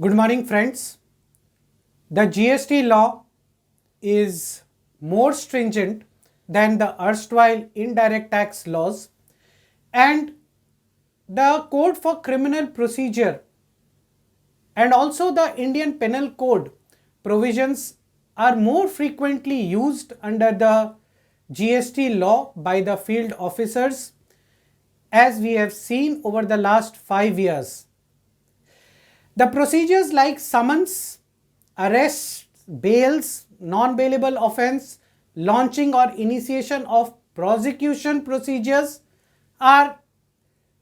Good morning, friends. The GST law is more stringent than the erstwhile indirect tax laws, and the Code for Criminal Procedure and also the Indian Penal Code provisions are more frequently used under the GST law by the field officers, as we have seen over the last 5 years. The procedures like summons, arrests, bails, non-bailable offence, launching or initiation of prosecution procedures are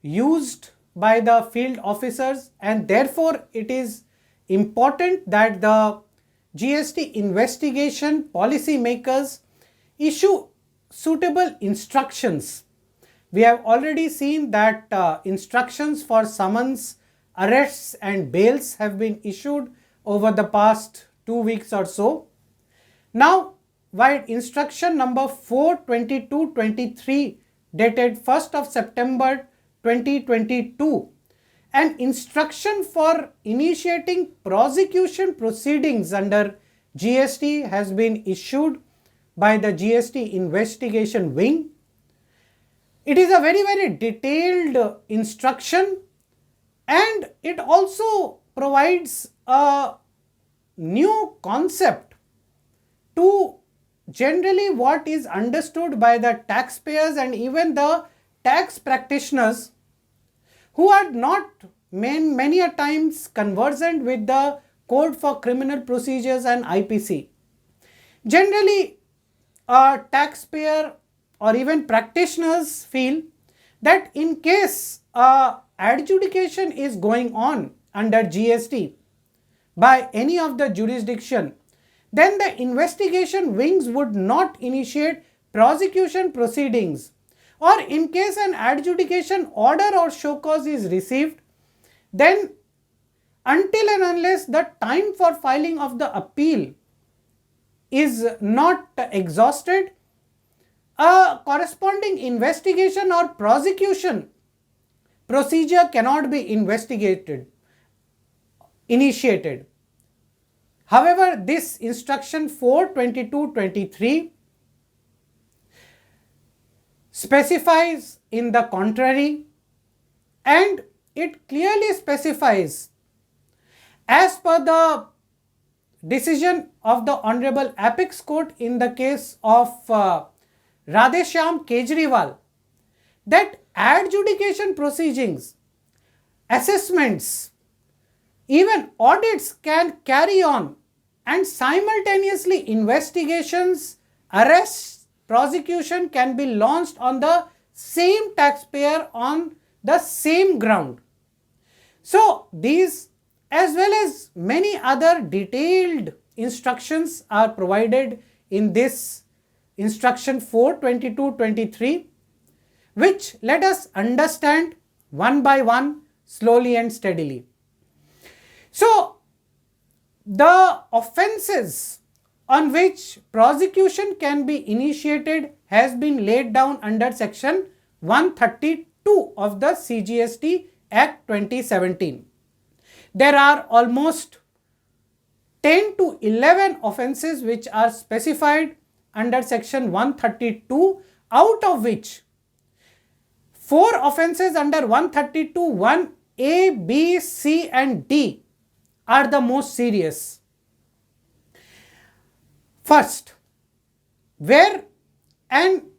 used by the field officers, and therefore it is important that the GST investigation policy makers issue suitable instructions. We have already seen that instructions for summons, arrests and bails have been issued over the past 2 weeks or so. Now, while instruction number 4/22/23 dated 1st of September 2022 and instruction for initiating prosecution proceedings under GST has been issued by the GST investigation wing. It is a very detailed instruction, and it also provides a new concept to generally what is understood by the taxpayers and even the tax practitioners who are not many a times conversant with the Code for Criminal Procedures and IPC. Generally, a taxpayer or even practitioners feel that in case adjudication is going on under GST by any of the jurisdiction, then the investigation wings would not initiate prosecution proceedings, or in case an adjudication order or show cause is received, then until and unless the time for filing of the appeal is not exhausted, a corresponding investigation or prosecution procedure cannot be initiated. However, this instruction 4/22/23 specifies in the contrary, and it clearly specifies, as per the decision of the Honorable Apex Court in the case of Radheshyam Kejriwal, that adjudication proceedings, assessments, even audits can carry on, and simultaneously investigations, arrests, prosecution can be launched on the same taxpayer on the same ground. So these as well as many other detailed instructions are provided in this instruction 4/22/23, which let us understand one by one, slowly and steadily. So, the offences on which prosecution can be initiated has been laid down under section 132 of the CGST Act 2017. There are almost 10 to 11 offences which are specified under section 132, out of which 4 offences under 132 1A, B, C and D are the most serious. First, where an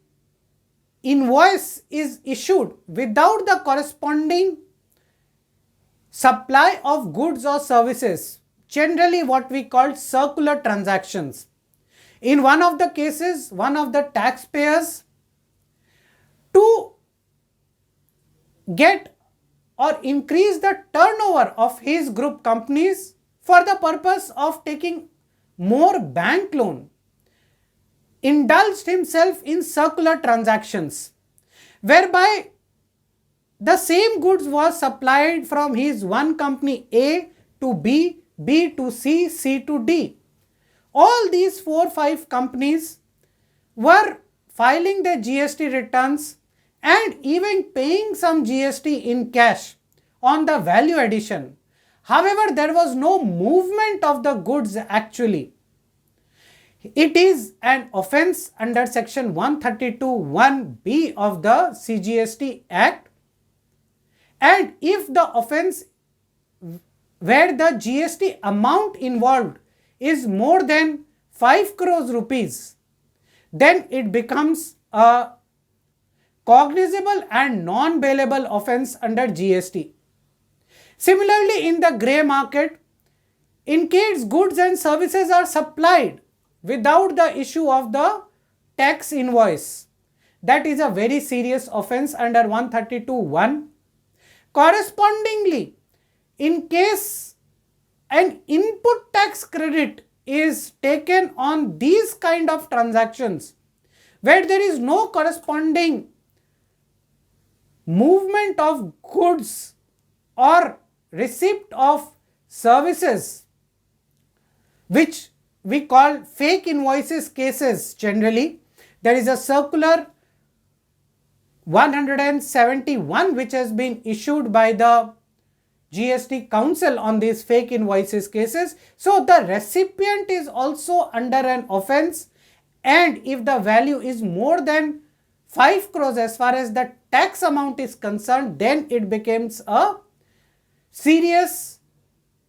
invoice is issued without the corresponding supply of goods or services, generally what we call circular transactions. In one of the cases, one of the taxpayers, to get or increase the turnover of his group companies for the purpose of taking more bank loan, indulged himself in circular transactions, whereby the same goods was supplied from his one company A to B, B to C, C to D. All these 4-5 companies were filing their GST returns and even paying some GST in cash on the value addition. However, there was no movement of the goods actually. It is an offence under section 132(1)(b) of the CGST Act, and if the offence where the GST amount involved is more than 5 crores rupees, then it becomes a cognizable and non-bailable offence under GST. Similarly, in the grey market, in case goods and services are supplied without the issue of the tax invoice, that is a very serious offence under 132(1). Correspondingly, in case an input tax credit is taken on these kind of transactions where there is no corresponding movement of goods or receipt of services, which we call fake invoices cases generally. There is a circular 171 which has been issued by the GST Council on these fake invoices cases. So the recipient is also under an offence, and if the value is more than 5 crores as far as the tax amount is concerned, then it becomes a serious,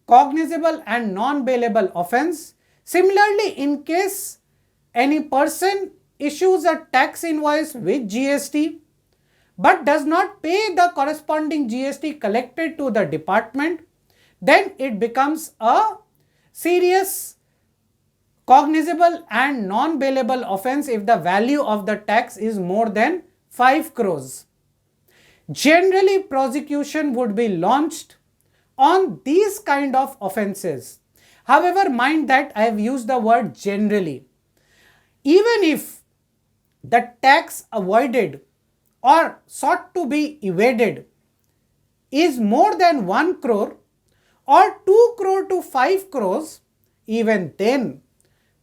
cognizable and non-bailable offence. Similarly, in case any person issues a tax invoice with GST but does not pay the corresponding GST collected to the department, then it becomes a serious, cognizable and non-bailable offence if the value of the tax is more than 5 crores. Generally, prosecution would be launched on these kind of offences. However, mind that I have used the word generally. Even if the tax avoided or sought to be evaded is more than 1 crore or 2 crore to 5 crores, even then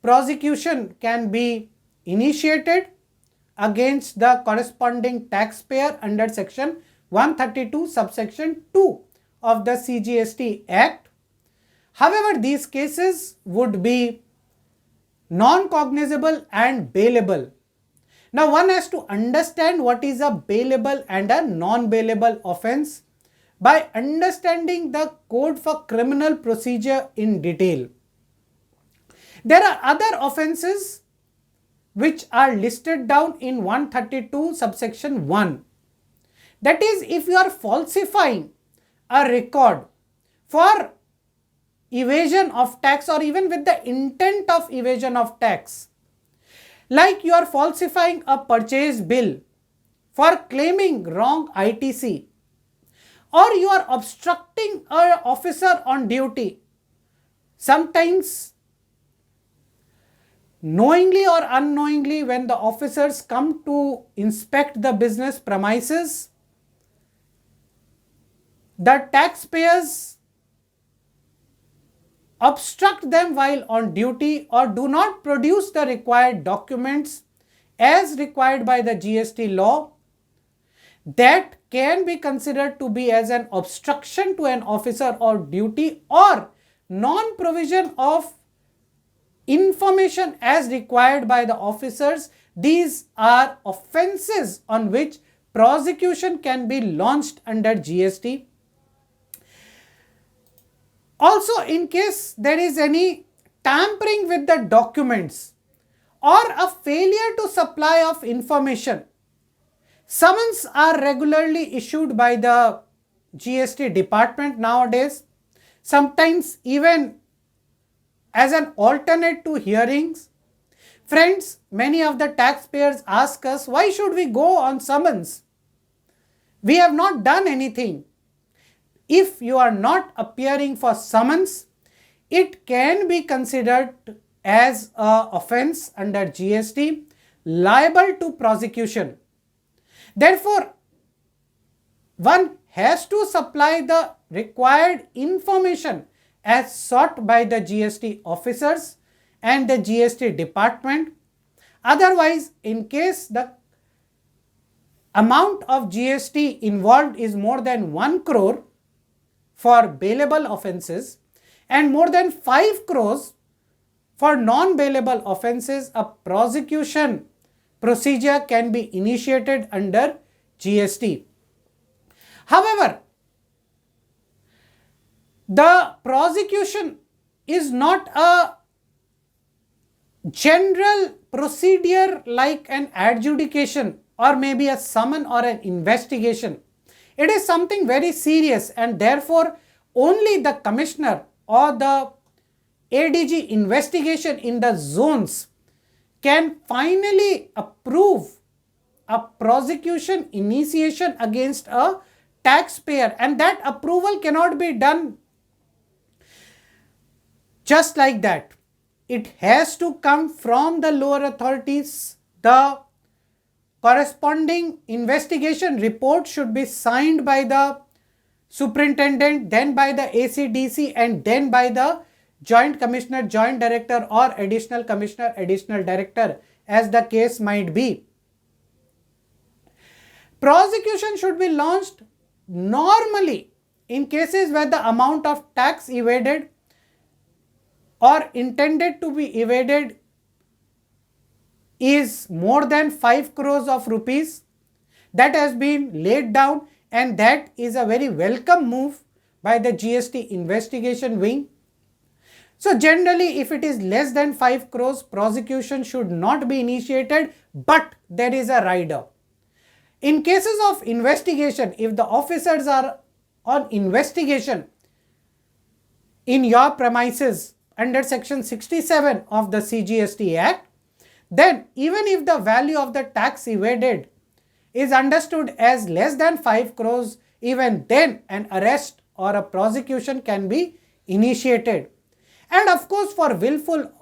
prosecution can be initiated against the corresponding taxpayer under section 132 subsection 2 of the CGST Act. However, these cases would be non-cognizable and bailable. Now, one has to understand what is a bailable and a non-bailable offence by understanding the Code for Criminal Procedure in detail. There are other offences which are listed down in 132 subsection 1. That is, if you are falsifying a record for evasion of tax or even with the intent of evasion of tax, like you are falsifying a purchase bill for claiming wrong ITC, or you are obstructing an officer on duty, sometimes knowingly or unknowingly when the officers come to inspect the business premises, the taxpayers obstruct them while on duty or do not produce the required documents as required by the GST law, that can be considered to be as an obstruction to an officer on duty or non-provision of information as required by the officers. These are offences on which prosecution can be launched under GST. Also, in case there is any tampering with the documents or a failure to supply of information, summons are regularly issued by the GST department nowadays, sometimes even as an alternate to hearings. Friends, many of the taxpayers ask us, why should we go on summons? We have not done anything. If you are not appearing for summons, it can be considered as an offence under GST, liable to prosecution. Therefore, one has to supply the required information as sought by the GST officers and the GST department. Otherwise, in case the amount of GST involved is more than 1 crore, for bailable offences and more than 5 crores for non-bailable offences, a prosecution procedure can be initiated under GST. However, the prosecution is not a general procedure like an adjudication or maybe a summon or an investigation. It is something very serious, and therefore only the commissioner or the ADG investigation in the zones can finally approve a prosecution initiation against a taxpayer, and that approval cannot be done just like that. It has to come from the lower authorities. The corresponding investigation report should be signed by the superintendent, then by the ACDC, and then by the joint commissioner, joint director, or additional commissioner, additional director, as the case might be. Prosecution should be launched normally in cases where the amount of tax evaded or intended to be evaded is more than 5 crores of rupees. That has been laid down, and that is a very welcome move by the GST investigation wing. So generally, if it is less than 5 crores, prosecution should not be initiated, but there is a rider. In cases of investigation, if the officers are on investigation in your premises under section 67 of the CGST Act, then even if the value of the tax evaded is understood as less than 5 crores, even then an arrest or a prosecution can be initiated. And of course, for willful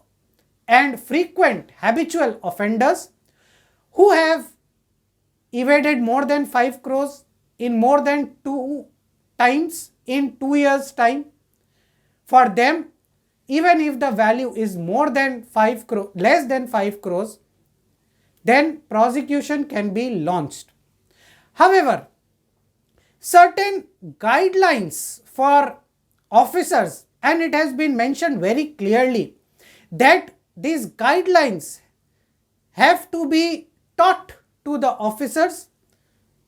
and frequent habitual offenders who have evaded more than 5 crores in more than 2 times in 2 years' time, for them, even if the value is more than 5 crores, less than 5 crores, then prosecution can be launched. However, certain guidelines for officers, and it has been mentioned very clearly that these guidelines have to be taught to the officers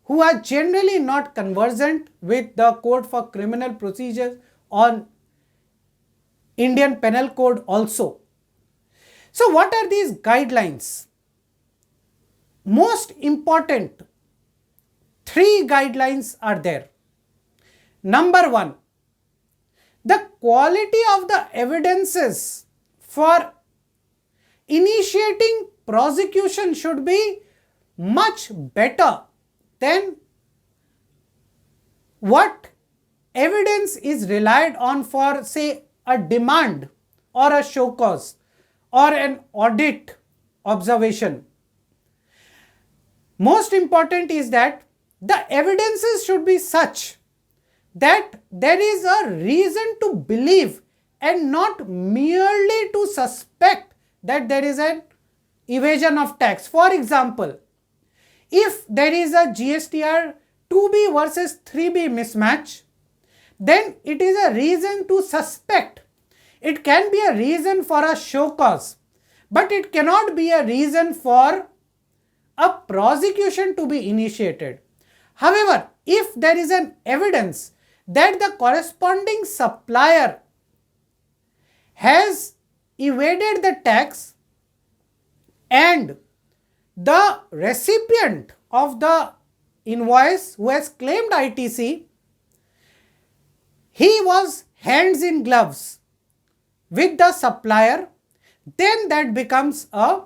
who are generally not conversant with the Code for Criminal Procedures on Indian Penal Code also. So what are these guidelines? Most important 3 guidelines are there. Number 1, the quality of the evidences for initiating prosecution should be much better than what evidence is relied on for, say, a demand or a show cause or an audit observation. Most important is that the evidences should be such that there is a reason to believe and not merely to suspect that there is an evasion of tax. For example, if there is a GSTR 2B versus 3B mismatch, then it is a reason to suspect. It can be a reason for a show cause, but it cannot be a reason for a prosecution to be initiated. However, if there is an evidence that the corresponding supplier has evaded the tax and the recipient of the invoice who has claimed ITC, he was hands in gloves with the supplier, then that becomes a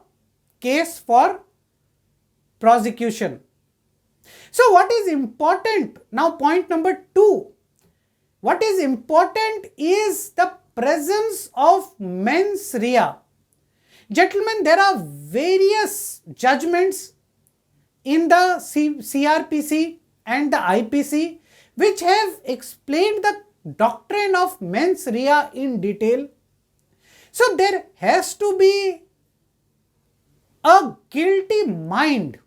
case for prosecution. So what is important? Now point number 2. What is important is the presence of mens rea. Gentlemen, there are various judgments in the CRPC and the IPC which have explained the doctrine of mens rea in detail. So there has to be a guilty mind,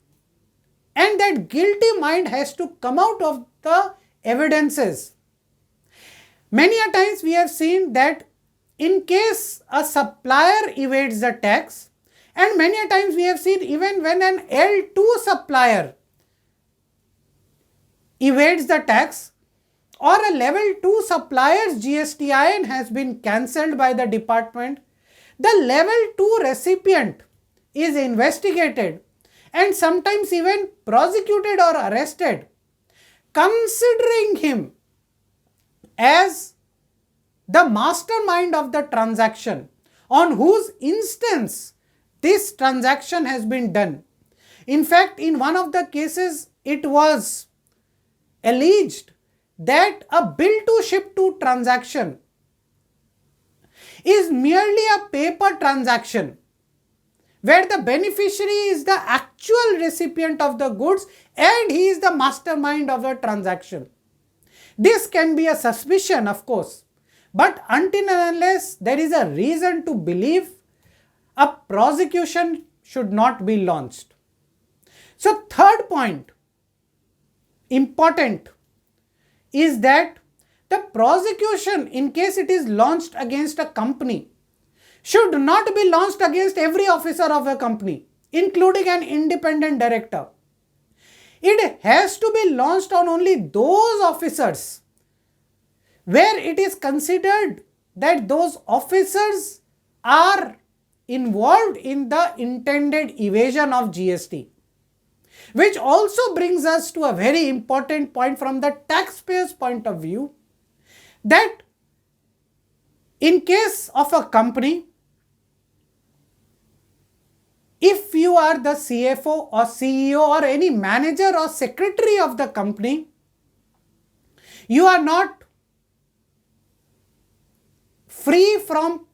and that guilty mind has to come out of the evidences. Many a times we have seen that in case a supplier evades the tax, and many a times we have seen even when an L2 supplier evades the tax or a level 2 supplier's GSTIN has been cancelled by the department, the level 2 recipient is investigated and sometimes even prosecuted or arrested, considering him as the mastermind of the transaction on whose instance this transaction has been done. In fact, in one of the cases, it was alleged that a bill to ship to transaction is merely a paper transaction where the beneficiary is the actual recipient of the goods and he is the mastermind of the transaction. This can be a suspicion, of course, but until and unless there is a reason to believe, a prosecution should not be launched. So, third point, important, is that the prosecution, in case it is launched against a company, should not be launched against every officer of a company, including an independent director. It has to be launched on only those officers where it is considered that those officers are involved in the intended evasion of GST. Which also brings us to a very important point from the taxpayer's point of view, that in case of a company, if you are the CFO or CEO or any manager or secretary of the company, you are not free from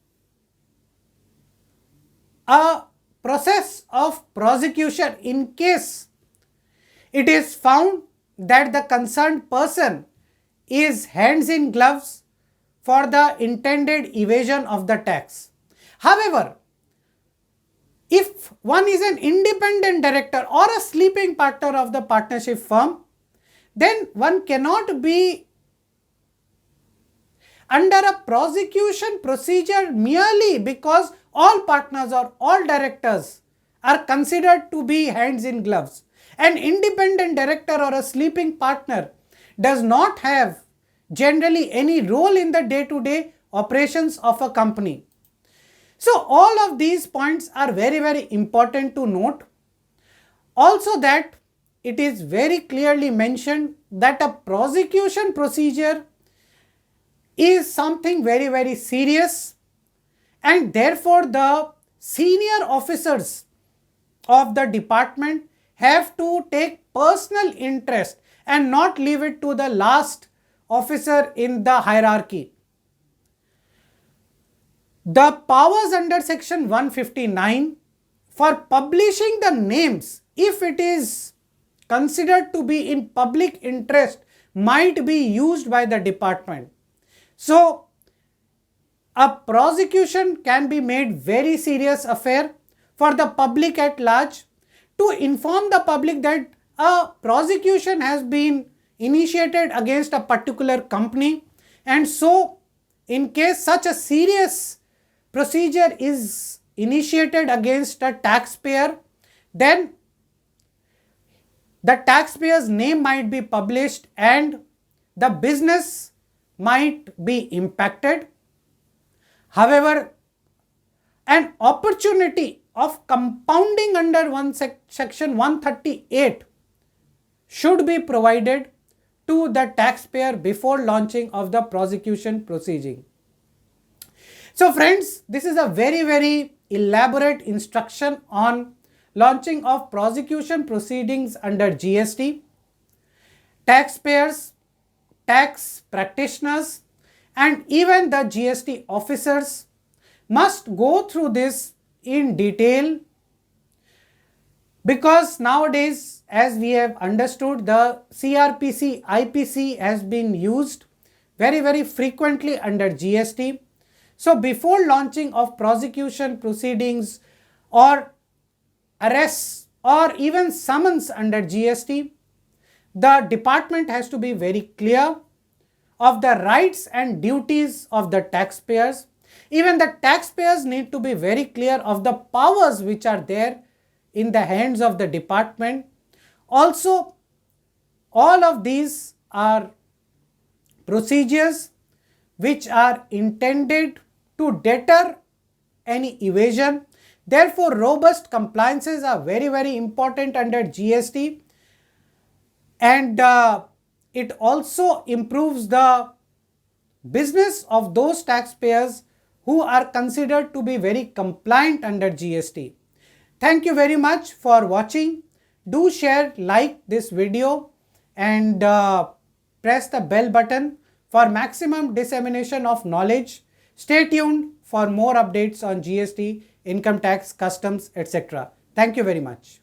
a process of prosecution in case it is found that the concerned person is hands in gloves for the intended evasion of the tax. However, if one is an independent director or a sleeping partner of the partnership firm, then one cannot be under a prosecution procedure merely because all partners or all directors are considered to be hands in gloves. An independent director or a sleeping partner does not have generally any role in the day-to-day operations of a company. So all of these points are very important to note. Also that it is very clearly mentioned that a prosecution procedure is something very serious, and therefore the senior officers of the department have to take personal interest and not leave it to the last officer in the hierarchy. The powers under section 159 for publishing the names, if it is considered to be in public interest, might be used by the department. So, a prosecution can be made very serious affair for the public at large, to inform the public that a prosecution has been initiated against a particular company, and so in case such a serious procedure is initiated against a taxpayer, then the taxpayer's name might be published and the business might be impacted. However, an opportunity of compounding under section 138 should be provided to the taxpayer before launching of the prosecution proceeding. So friends, this is a very elaborate instruction on launching of prosecution proceedings under GST. Taxpayers, tax practitioners, and even the GST officers must go through this in detail, because nowadays, as we have understood, the CRPC, IPC has been used very frequently under GST. So before launching of prosecution proceedings or arrests or even summons under GST, the department has to be very clear of the rights and duties of the taxpayers. Even the taxpayers need to be very clear of the powers which are there in the hands of the department. Also, all of these are procedures which are intended to deter any evasion. Therefore, robust compliances are very important under GST, and it also improves the business of those taxpayers who are considered to be very compliant under GST. Thank you very much for watching. Do share, like this video, and press the bell button for maximum dissemination of knowledge. Stay tuned for more updates on GST, income tax, customs, etc. Thank you very much.